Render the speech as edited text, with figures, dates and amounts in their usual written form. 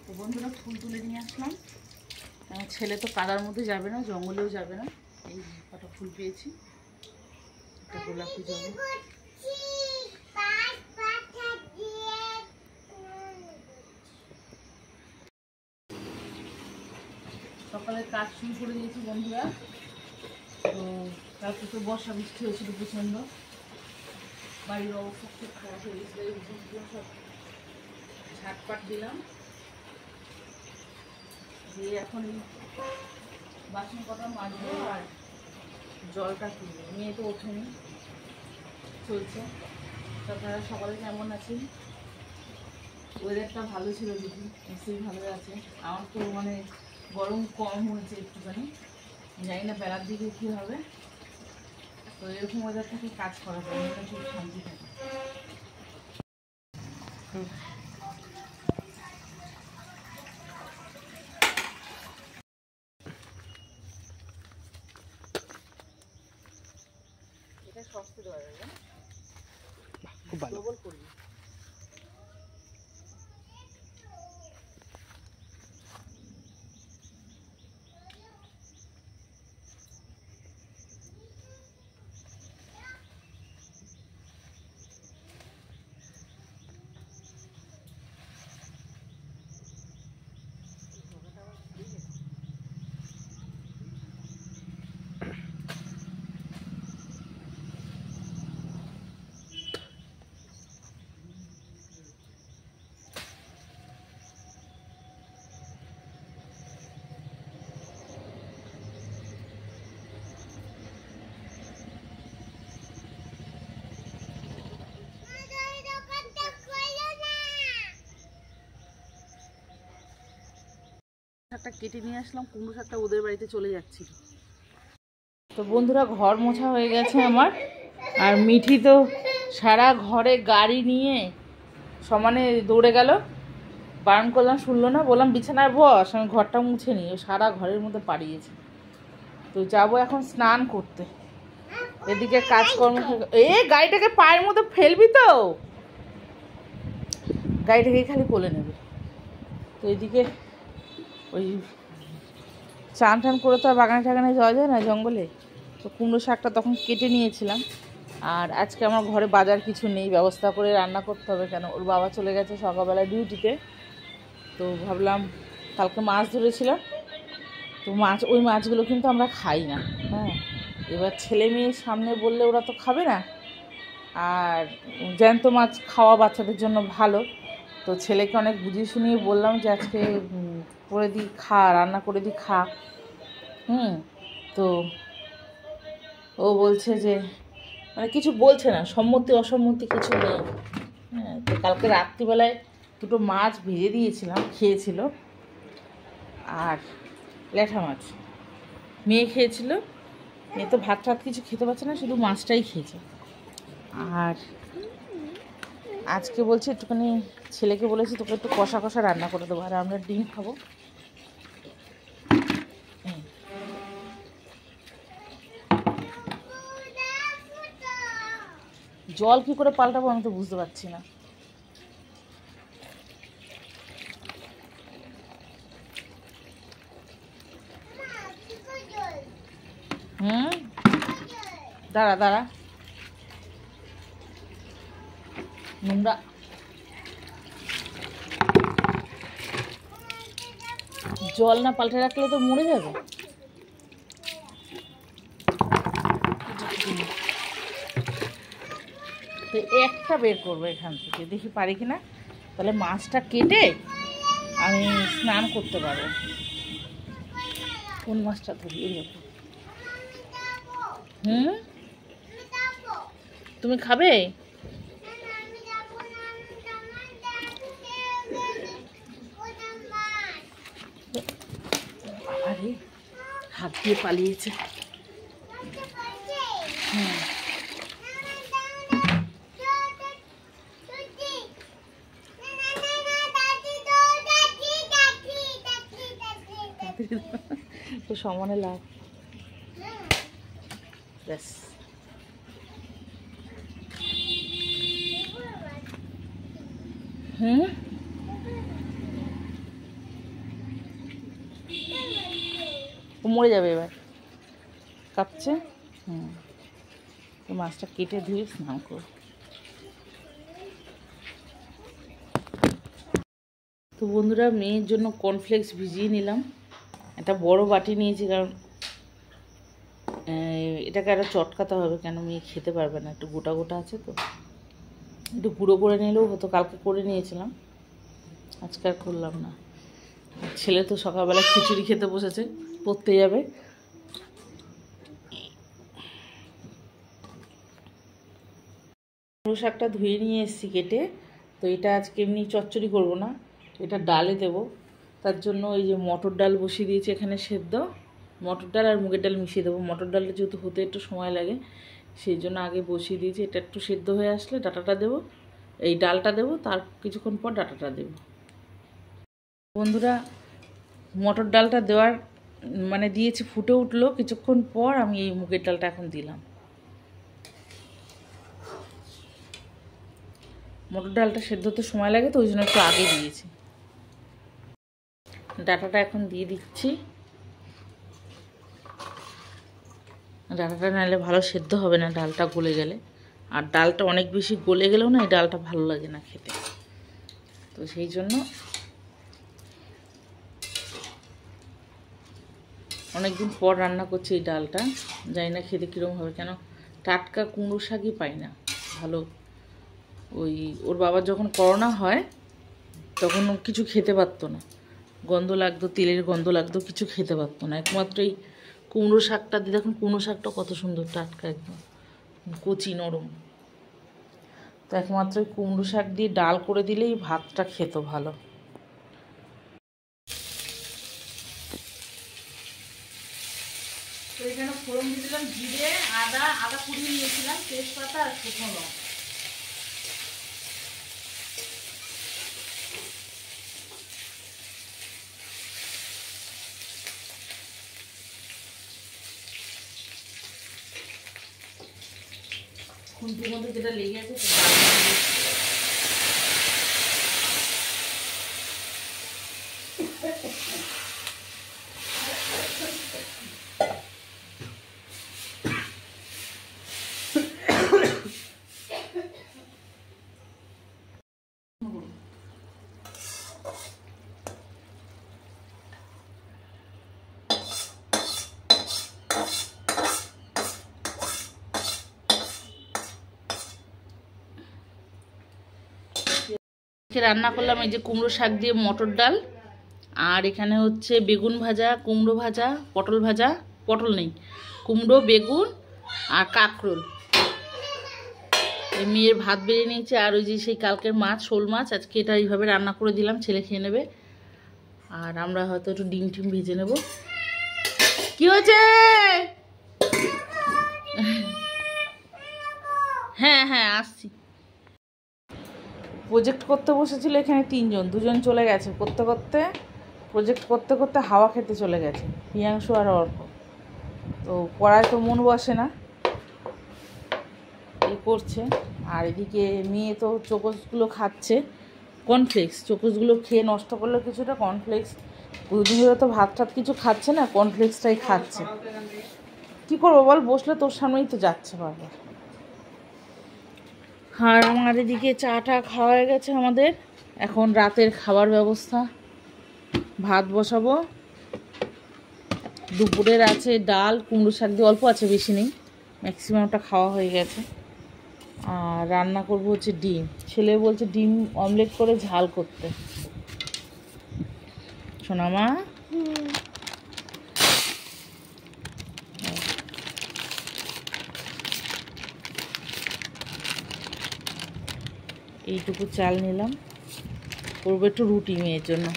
তো বন্ধুরা ফুল তুলে নিয়ে আসলাম। ছেলে তো কাদার মধ্যে যাবে না, জঙ্গলেও যাবে না। এই কটা ফুল পেয়েছি, একটা গোলাপি জবা। সকালে কাজ শুরু করে দিয়েছি বন্ধুরা। তো কালকে তো বর্ষা বৃষ্টি হয়েছিল প্রচণ্ড, বাড়ির অবস্থা খুব খারাপ হয়ে গেছিল। সব ঝাটপাট দিলাম দিয়ে এখন বাসন কটা মাজবো আর জলটা তুলবো। মেয়ে তো ওঠেনি, চলছে। আপনারা সকালে কেমন আছেন? ওয়েদারটা ভালো ছিল দিদি, নিশ্চয়ই ভালো আছে। আমার তো মানে গরম কম হয়েছে একটুখানি, জানি না বেলার দিকে কী হবে। তো এরকম ওয়েদার থেকে কাজ করা যায়, এটা খুব শান্তি থাকে। এটা সস্তা দেওয়া যাবে, খুব ভালো করবি। শাকটা কেটে নিয়ে আসলাম, কুমড়ো শাকটা ওদের বাড়িতে চলে যাচ্ছিল। তো বন্ধুরা ঘর মোছা হয়ে গেছে আমার, আর মিঠি তো সারা ঘরে গাড়ি নিয়ে সমানে দৌড়ে গেল। বারণ করলাম, শুনলো না, বললাম বিছানায় বস, আমি ঘরটা মুছে নিই। সারা ঘরের মধ্যে পাড়িয়েছে। তো যাবো এখন স্নান করতে। এদিকে কাজকর্ম, গাড়িটাকে পায়ের মধ্যে ফেলবি তো, গাড়িটাকে খালি কোলে নেবে। তো এদিকে ওই চান টান করে তো আর বাগানে টাগানে যাওয়া যায় না জঙ্গলে। তো কুমড়ো শাকটা তখন কেটে নিয়েছিলাম। আর আজকে আমার ঘরে বাজার কিছু নেই, ব্যবস্থা করে রান্না করতে হবে, কেন ওর বাবা চলে গেছে সকালবেলা ডিউটিতে। তো ভাবলাম, কালকে মাছ ধরেছিলাম, তো ওই মাছগুলো কিন্তু আমরা খাই না। হ্যাঁ, এবার ছেলে মেয়ের সামনে বললে ওরা তো খাবে না, আর জ্যান্ত মাছ খাওয়া বাচ্চাদের জন্য ভালো। তো ছেলেকে অনেক বুঝিয়ে শুনিয়ে বললাম যে আজকে করে দিই, খা, রান্না করে দিই, খা। তো ও বলছে যে মানে কিছু বলছে না, সম্মতি অসম্মতি কিছু নেই। হ্যাঁ, তো কালকে রাত্রিবেলায় দুটো মাছ ভেজে দিয়েছিলাম, খেয়েছিল। আর ল্যাঠা মাছ মেয়ে খেয়েছিল। মেয়ে তো ভাত টাত কিছু খেতে পারছে না, শুধু মাছটাই খেয়েছে। আর আজকে বলছে একটুখানি, ছেলেকে বলেছি তোকে একটু কষা কষা রান্না করে দেবো, আর আমরা ডিম খাবো। জল কি করে পাল্টাবো আমি তো বুঝতে পারছি না। দাঁড়া দাঁড়া, নোংরা। জল না পাল্টে রাখলে তো মরে যাবে। তো একটা বের করবো এখান থেকে, দেখি পারি কিনা, তাহলে মাছটা কেটে আমি স্নান করতে পারবো। কোন মাছটা ধরি? তুমি খাবে? আরে হাত দিয়ে পালিয়েছে। তো সমানে লাভ। ব্যাস, ও মরে যাবে এবার, কাঁপছে। তো মাছটা কেটে ধুয়ে স্নান করব। তো বন্ধুরা, মেয়ের জন্য কর্নফ্লেক্স ভিজিয়ে নিলাম। একটা বড় বাটি নিয়েছি, কারণ এটাকে আরও চটকাতে হবে, কেন মেয়ে খেতে পারবে না, একটু গোটা গোটা আছে তো। একটু গুঁড়ো করে নিলেও হতো, কালকে করে নিয়েছিলাম, আজকে আর করলাম না। ছেলে তো সকালবেলা খিচুড়ি খেতে বসেছে, পড়তে যাবে। কুমড়ো শাকটা ধুয়ে নিয়ে এসেছি কেটে। তো এটা আজকে এমনি চচ্চড়ি করব না, এটা ডালে দেব। তার জন্য এই যে মটর ডাল বসিয়ে দিয়েছি এখানে সেদ্ধ। মটর ডাল আর মুগের ডাল মিশিয়ে দেবো। মটর ডালটা যেহেতু হতে একটু সময় লাগে, সেই জন্য আগে বসিয়ে দিয়েছি। এটা একটু সেদ্ধ হয়ে আসলে ডাঁটাটা দেবো, এই ডালটা দেবো, তার কিছুক্ষণ পর ডাঁটাটা দেবো। বন্ধুরা, মটর ডালটা দেওয়ার মানে দিয়েছি, ফুটে উঠলো, কিছুক্ষণ পর আমি এই মুগের ডালটা এখন দিলাম। মটর ডালটা সেদ্ধ হতে সময় লাগে, তো ওই জন্য একটু আগে দিয়েছি। ডাঁটাটা এখন দিয়ে দিচ্ছি। ডাঁটাটা নাহলে ভালো সেদ্ধ হবে না, ডালটা গলে গেলে। আর ডালটা অনেক বেশি গলে গেলেও না এই ডালটা ভালো লাগে না খেতে। তো সেই জন্য অনেকদিন পর রান্না করছি এই ডালটা, জানি না খেতে কীরকম হবে, কেন টাটকা কুমড়ো শাকই পাই না ভালো। ওই ওর বাবার যখন করোনা হয় তখন ও কিছু খেতে পারতো না, গন্ধ লাগতো, তেলের গন্ধ লাগতো, কিছু খেতে পারতো না। একমাত্র এই কুমড়ো শাকটা দিয়ে দেখুন, কুমড়ো শাকটা কত সুন্দর টাটকা, একদম কচি নরম। তো একমাত্র ওই কুমড়ো শাক দিয়ে ডাল করে দিলেই ভাতটা খেত ভালো। তো এখানে ফোড়ন দিয়ে দিলাম জিরে, আদা কুড়িয়ে নিয়েছিলাম, তেজপাতা আর শুকনো লঙ্কা। খুন্তির মধ্যে যেটা লেগে আছে রান্না করলাম। এই যে কুমড়ো শাক দিয়ে মটর ডাল, আর এখানে হচ্ছে বেগুন ভাজা, কুমড়ো ভাজা, পটল ভাজা, পটল নেই, কুমড়ো, বেগুন আর কাঁকরোল। মেয়ের ভাত বেড়ে নিয়েছে, আর ওই যে সেই কালকের মাছ, শোল মাছ, আজকে এটা এইভাবে রান্না করে দিলাম, ছেলে খেয়ে নেবে। আর আমরা হয়তো একটু ডিম টিম ভেজে নেব। কি হয়েছে? হ্যাঁ হ্যাঁ আসছি। প্রজেক্ট করতে বসেছিল এখানে তিনজন, দুজন চলে গেছে, প্রজেক্ট করতে করতে হাওয়া খেতে চলে গেছে, প্রিয়াংশু আর অর্ক। তো পড়ায় তো মন বসে না, এ করছে। আর এদিকে মেয়ে তো চোকোসগুলো খাচ্ছে, কর্নফ্লেক্স, চোকোসগুলো খেয়ে নষ্ট করলো কিছুটা। কর্নফ্লেক্স দুদিন ধরে তো ভাত টাত কিছু খাচ্ছে না, কর্নফ্লেক্সটাই খাচ্ছে। কী করবো বল, বসলে তোর সামনেই তো যাচ্ছে বারবার। আর আমার এদিকে চাটা খাওয়া হয়ে গেছে আমাদের। এখন রাতের খাবার ব্যবস্থা, ভাত বসাবো। দুপুরের আছে ডাল, কুমড়ো শাক দিয়ে অল্প আছে, বেশি নেই, ম্যাক্সিমামটা খাওয়া হয়ে গেছে। আর রান্না করব হচ্ছে ডিম। ছেলে বলছে ডিম অমলেট করে ঝাল করতে। সোনামা, এইটুকু চাল নিলাম, করবো একটু রুটি মেয়ের জন্য।